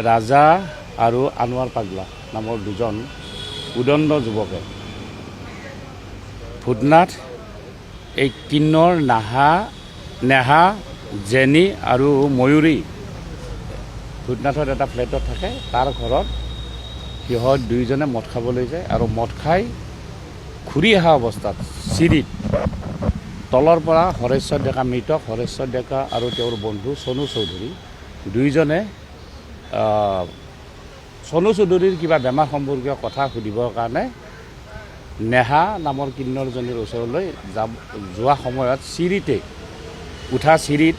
ৰাজা আৰু আনোৱাৰ পাগলা নামৰ দুজন উদণ্ড যুৱকে ভূতনাথ এই কিন্নৰ নেহা জেনী আৰু ময়ূৰী ভূতনাথৰ এটা ফ্লেটত থাকে। তাৰ ঘৰত সিহঁত দুয়োজনে মদ খাবলৈ যায় আৰু মদ খাই ঘূৰি অহা অৱস্থাত চিৰিত তলৰ পৰা হৰেশ্বৰ ডেকা মৃতক হৰেশ্বৰ ডেকা আৰু তেওঁৰ বন্ধু চনু চৌধুৰী দুয়োজনে চনু চৌধুৰীৰ কিবা বেমাৰ সম্পৰ্কীয় কথা সুধিবৰ কাৰণে নেহা নামৰ কিন্নৰজনীৰ ওচৰলৈ যোৱা সময়ত চিৰিতে উঠা চিৰিত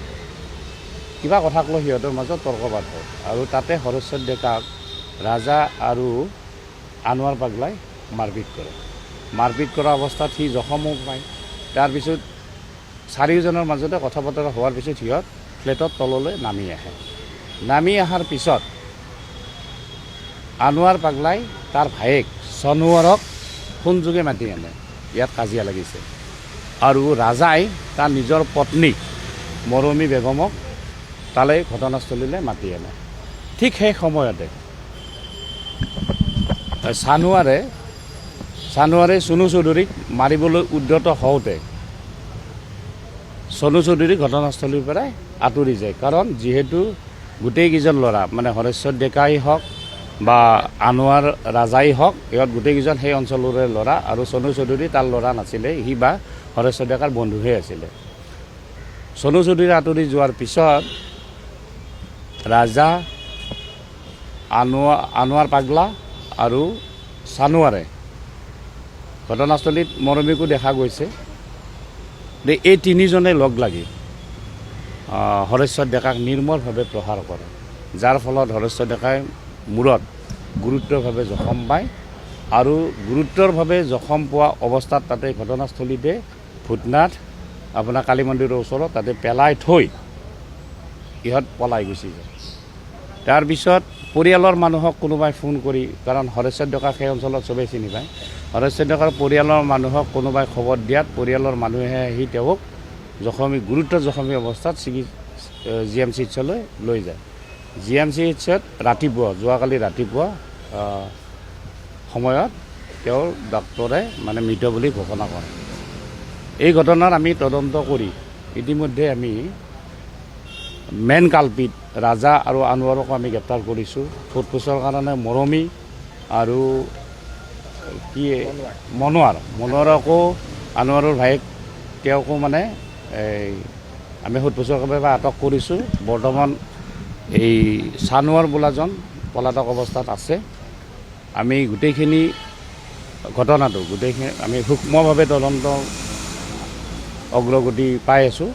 কিবা কথাক লৈ সিহঁতৰ মাজত তৰ্কবাদ হয় আৰু তাতে হৰেশ্বৰ ডেকাক ৰাজা আৰু আনোৱাৰ পাগলাই মাৰপিট কৰে। মাৰপিট কৰা অৱস্থাত সি জখমো পায়। তাৰপিছত চাৰিওজনৰ মাজতে কথা বতৰা হোৱাৰ পিছত সিহঁত ফ্লেটৰ তললৈ নামি আহে। নামি অহাৰ পিছত আনোৱাৰ পাগলাই তাৰ ভায়েক চনোৱাৰক ফোনযোগে মাতি আনে, ইয়াত কাজিয়া লাগিছে। আৰু ৰাজাই তাৰ নিজৰ পত্নীক মৰমী বেগমক তালৈ ঘটনাস্থলীলৈ মাতি আনে। ঠিক সেই সময়তে চানোৱাৰে চনু চৌধুৰীক মাৰিবলৈ উদ্যত হওঁতে চনু চৌধুৰী ঘটনাস্থলীৰ পৰাই আঁতৰি যায়। কাৰণ যিহেতু গোটেইকেইজন ল'ৰা মানে হৰেশ্বৰ ডেকাই হওক বা আনোৱাৰ ৰাজাই হওক ইহঁত গোটেইকেইজন সেই অঞ্চলৰে ল'ৰা আৰু চনু চৌধুৰী তাৰ ল'ৰা নাছিলে, সি বা হৰেশ্বৰ ডেকাৰ বন্ধুহে আছিলে। চনু চৌধুৰী আঁতৰি যোৱাৰ পিছত ৰাজা আনোৱাৰ পাগলা আৰু চানোৱাৰে ঘটনাস্থলীত মৰমীকো দেখা গৈছে। এই তিনিজনে লগ লাগি হৰেশ্বৰ ডেকাক নিৰ্মলভাৱে প্ৰহাৰ কৰে, যাৰ ফলত হৰেশ্বৰ ডেকাই মূৰত গুৰুতৰভাৱে জখম পায় আৰু গুৰুতৰভাৱে জখম পোৱা অৱস্থাত তাতে ঘটনাস্থলীতে ভূতনাথ আপোনাৰ কালী মন্দিৰৰ ওচৰত তাতে পেলাই থৈ ইহঁত পলাই গুচি যায়। তাৰপিছত পৰিয়ালৰ মানুহক কোনোবাই ফোন কৰি, কাৰণ হৰেশ্বৰ ডেকাক সেই অঞ্চলত চবেই চিনি পায়, হৰেশ্বৰ ডেকাৰ পৰিয়ালৰ মানুহক কোনোবাই খবৰ দিয়াত পৰিয়ালৰ মানুহে আহি তেওঁক গুৰুতৰ জখমী অৱস্থাত GMCHলৈ লৈ যায়। GMCHত যোৱাকালি ৰাতিপুৱা সময়ত তেওঁৰ ডক্তৰে মানে মৃত বুলি ঘোষণা কৰে। এই ঘটনাৰ আমি তদন্ত কৰি ইতিমধ্যে আমি মেইন কালপিত ৰাজা আৰু আনোৱাৰকো আমি গ্ৰেপ্তাৰ কৰিছোঁ। সোধপোছৰ কাৰণে মৰমী আৰু মনোৱাৰকো আনোৱাৰৰ ভায়েক তেওঁকো মানে আমি সোধপোছৰ বাবে আটক কৰিছোঁ। বৰ্তমান এই চানোৱাৰ বোলাজন পলাতক অৱস্থাত আছে। আমি গোটেইখিনি আমি সূক্ষ্মভাৱে তদন্ত অগ্ৰগতি পাই আছোঁ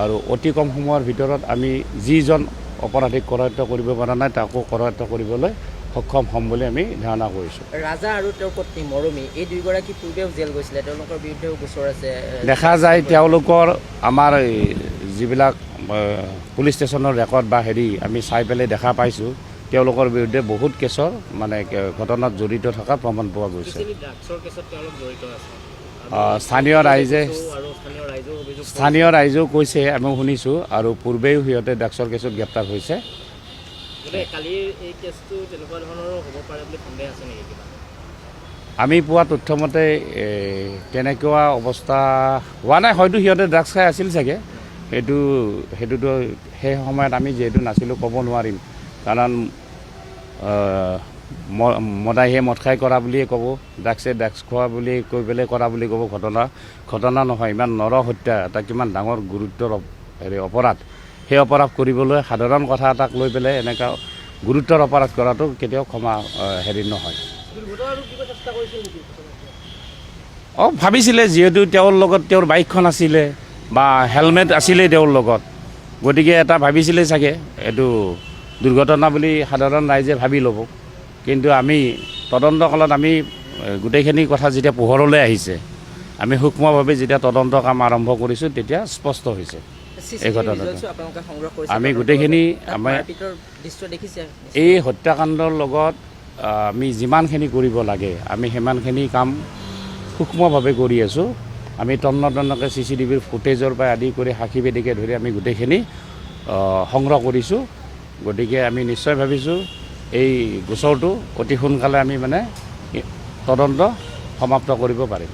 আৰু অতি কম সময়ৰ ভিতৰত আমি যিজন অপৰাধীক কৰায়ত্ব কৰিব পৰা নাই তাকো কৰায়ত্ব কৰিবলৈ সক্ষম হ'ম বুলি আমি ধাৰণা কৰিছোঁ। ৰাজা আৰু তেওঁৰ পত্নী মৰমী এই দুয়োগৰাকী পূৰ্বেও জেল গৈছিলে, তেওঁলোকৰ বিৰুদ্ধেও গোচৰ আছে। দেখা যায় তেওঁলোকৰ আমাৰ যিবিলাক পুলিচ ষ্টেচনৰ ৰেকৰ্ড বা আমি চাই পেলাই দেখা পাইছোঁ তেওঁলোকৰ বিৰুদ্ধে বহুত কেছৰ মানে ঘটনাত জড়িত থকা প্ৰমাণ পোৱা গৈছে। স্থানীয় ৰাইজেও কৈছে, আমি শুনিছোঁ, আৰু পূৰ্বেও সিহঁতে ড্ৰাগছৰ কেছত গ্ৰেপ্তাৰ হৈছে। আমি পোৱা তথ্যমতে তেনেকুৱা অৱস্থা হোৱা নাই, হয়তো সিহঁতে ড্ৰাগছ খাই আছিল চাগে। সেইটোতো সেই সময়ত আমি যিহেতু নাছিলোঁ ক'ব নোৱাৰিম, কাৰণ মদাহীয়ে মদ খাই কৰা বুলিয়ে ক'ব, ড্ৰাগছ খোৱা বুলি কৈ পেলাই কৰা বুলি ক'ব। ঘটনা নহয়, ইমান হত্যা এটা কিমান ডাঙৰ গুৰুতৰ অপৰাধ। সেই অপৰাধ কৰিবলৈ সাধাৰণ কথা এটাক লৈ পেলাই এনেকুৱা গুৰুতৰ অপৰাধ কৰাটো কেতিয়াও ক্ষমা নহয়। ভাবিছিলে যিহেতু তেওঁৰ লগত তেওঁৰ বাইকখন আছিলে বা হেলমেট আছিলে তেওঁৰ লগত, গতিকে এটা ভাবিছিলে চাগে এইটো দুৰ্ঘটনা বুলি সাধাৰণ ৰাইজে ভাবি ল'ব। কিন্তু আমি তদন্ত কালত আমি গোটেইখিনি কথা যেতিয়া পোহৰলৈ আহিছে, আমি সূক্ষ্মভাৱে যেতিয়া তদন্ত কাম আৰম্ভ কৰিছোঁ তেতিয়া স্পষ্ট হৈছে এই ঘটনাটো। আমি গোটেইখিনি এই হত্যাকাণ্ডৰ লগত আমি যিমানখিনি কৰিব লাগে আমি সিমানখিনি কাম সূক্ষ্মভাৱে কৰি আছোঁ। আমি তন্নতন্নকৈ CCTVৰ ফুটেজৰ পৰা আদি কৰি সাক্ষী বেদিকে ধৰি আমি গোটেইখিনি সংগ্ৰহ কৰিছোঁ। গতিকে আমি নিশ্চয় ভাবিছোঁ এই গোচৰটো অতি সোনকালে আমি মানে তদন্ত সমাপ্ত কৰিব পাৰিম।